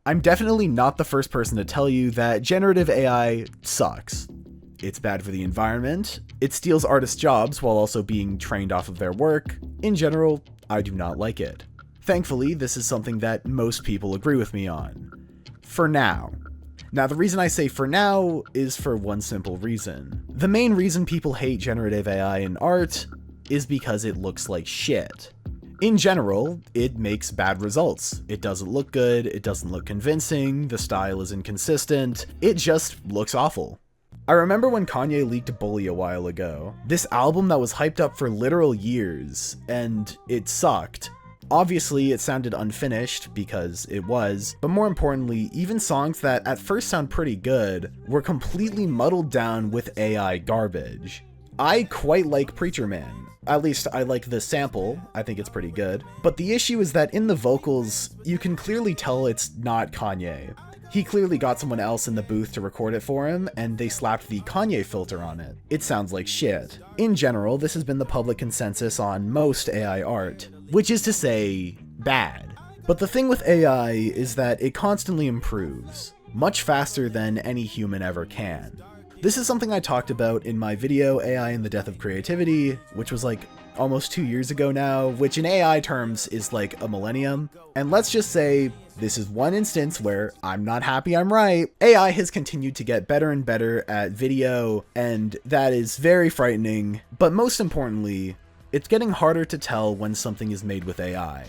I'm definitely not the first person to tell you that generative AI sucks. It's bad for the environment, it steals artists' jobs while also being trained off of their work. In general, I do not like it. Thankfully, this is something that most people agree with me on. For now. Now, the reason I say for now is for one simple reason. The main reason people hate generative AI in art is because it looks like shit. In general, it makes bad results. It doesn't look good, it doesn't look convincing, the style is inconsistent, it just looks awful. I remember when Kanye leaked Bully a while ago. This album that was hyped up for literal years, and it sucked. Obviously, it sounded unfinished, because it was, but more importantly, even songs that at first sound pretty good were completely muddled down with AI garbage. I quite like Preacher Man. At least I like the sample, I think it's pretty good. But the issue is that in the vocals, you can clearly tell it's not Kanye. He clearly got someone else in the booth to record it for him, and they slapped the Kanye filter on it. It sounds like shit. In general, this has been the public consensus on most AI art, which is to say, bad. But the thing with AI is that it constantly improves, much faster than any human ever can. This is something I talked about in my video AI and the Death of Creativity, which was like almost 2 years ago now, which in AI terms is like a millennium. And let's just say this is one instance where I'm not happy I'm right. AI has continued to get better and better at video, and that is very frightening. But most importantly, it's getting harder to tell when something is made with AI.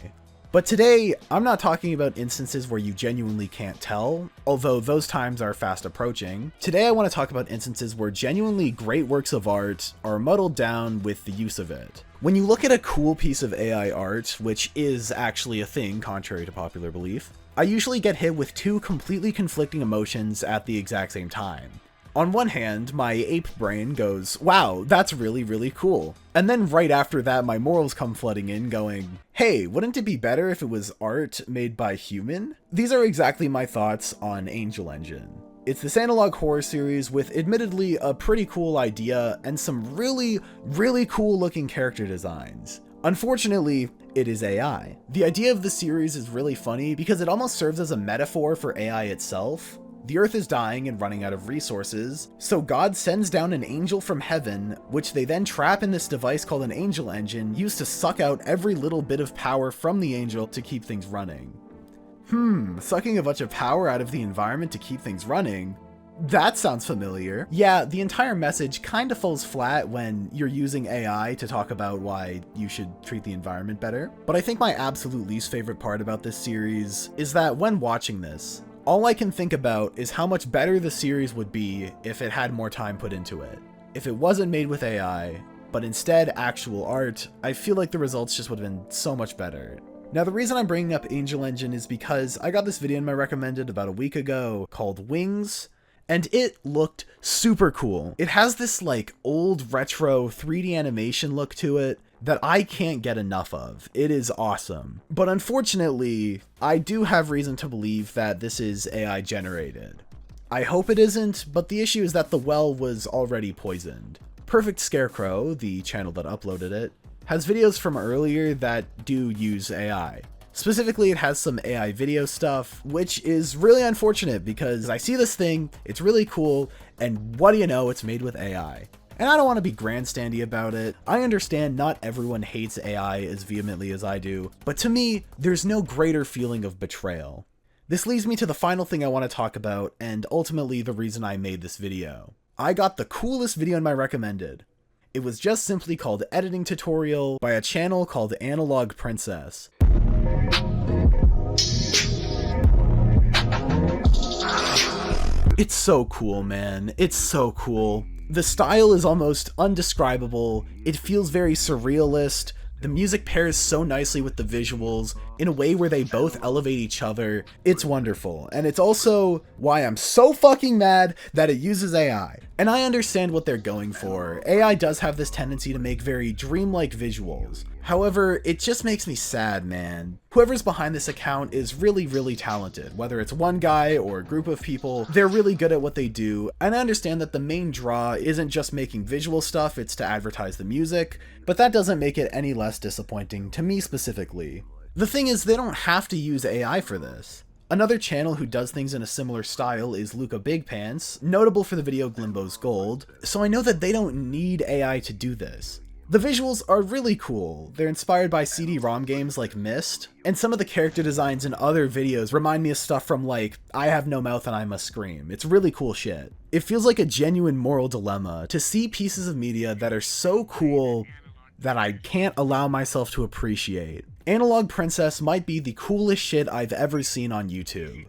But today, I'm not talking about instances where you genuinely can't tell, although those times are fast approaching. Today I want to talk about instances where genuinely great works of art are muddled down with the use of it. When you look at a cool piece of AI art, which is actually a thing contrary to popular belief, I usually get hit with two completely conflicting emotions at the exact same time. On one hand, my ape brain goes, wow, that's really, really cool. And then right after that, my morals come flooding in going, hey, wouldn't it be better if it was art made by human? These are exactly my thoughts on Angel Engine. It's this analog horror series with admittedly a pretty cool idea and some really, really cool looking character designs. Unfortunately, it is AI. The idea of the series is really funny because it almost serves as a metaphor for AI itself. The Earth is dying and running out of resources, so God sends down an angel from heaven, which they then trap in this device called an angel engine, used to suck out every little bit of power from the angel to keep things running. Sucking a bunch of power out of the environment to keep things running? That sounds familiar. Yeah, the entire message kinda falls flat when you're using AI to talk about why you should treat the environment better. But I think my absolute least favorite part about this series is that when watching this, all I can think about is how much better the series would be if it had more time put into it. If it wasn't made with AI, but instead actual art, I feel like the results just would have been so much better. Now, the reason I'm bringing up Angel Engine is because I got this video in my recommended about a week ago called Wings, and it looked super cool. It has this like old retro 3D animation look to it that I can't get enough of. It is awesome. But unfortunately, I do have reason to believe that this is AI generated. I hope it isn't, but the issue is that the well was already poisoned. Perfect Scarecrow, the channel that uploaded it, has videos from earlier that do use AI. Specifically, it has some AI video stuff, which is really unfortunate because I see this thing, it's really cool, and what do you know, it's made with AI. And I don't want to be grandstandy about it. I understand not everyone hates AI as vehemently as I do, but to me, there's no greater feeling of betrayal. This leads me to the final thing I want to talk about, and ultimately the reason I made this video. I got the coolest video in my recommended. It was just simply called Editing Tutorial by a channel called Analog Princess. It's so cool, man. It's so cool. The style is almost undescribable. It feels very surrealist. The music pairs so nicely with the visuals in a way where they both elevate each other. It's wonderful. And it's also why I'm so fucking mad that it uses AI. And I understand what they're going for. AI does have this tendency to make very dreamlike visuals. However, it just makes me sad, man. Whoever's behind this account is really, really talented. Whether it's one guy or a group of people, they're really good at what they do. And I understand that the main draw isn't just making visual stuff, it's to advertise the music, but that doesn't make it any less disappointing to me specifically. The thing is, they don't have to use AI for this. Another channel who does things in a similar style is Luca Big Pants, notable for the video Glimbo's Gold, so I know that they don't need AI to do this. The visuals are really cool. They're inspired by CD-ROM games like Myst, and some of the character designs in other videos remind me of stuff from like I Have No Mouth and I Must Scream. It's really cool shit. It feels like a genuine moral dilemma to see pieces of media that are so cool that I can't allow myself to appreciate. Analog Princess might be the coolest shit I've ever seen on YouTube.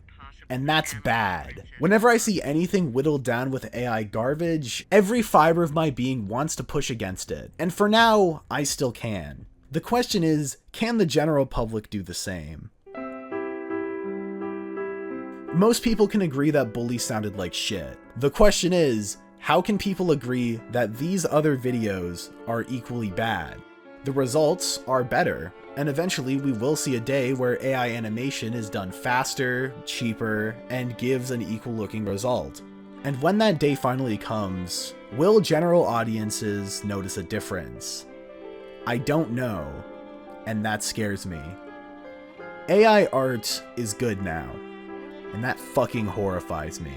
And that's bad. Whenever I see anything whittled down with AI garbage, every fiber of my being wants to push against it. And for now, I still can. The question is, can the general public do the same? Most people can agree that Bully sounded like shit. The question is, how can people agree that these other videos are equally bad? The results are better, and eventually we will see a day where AI animation is done faster, cheaper, and gives an equal looking result. And when that day finally comes, will general audiences notice a difference? I don't know, and that scares me. AI art is good now, and that fucking horrifies me.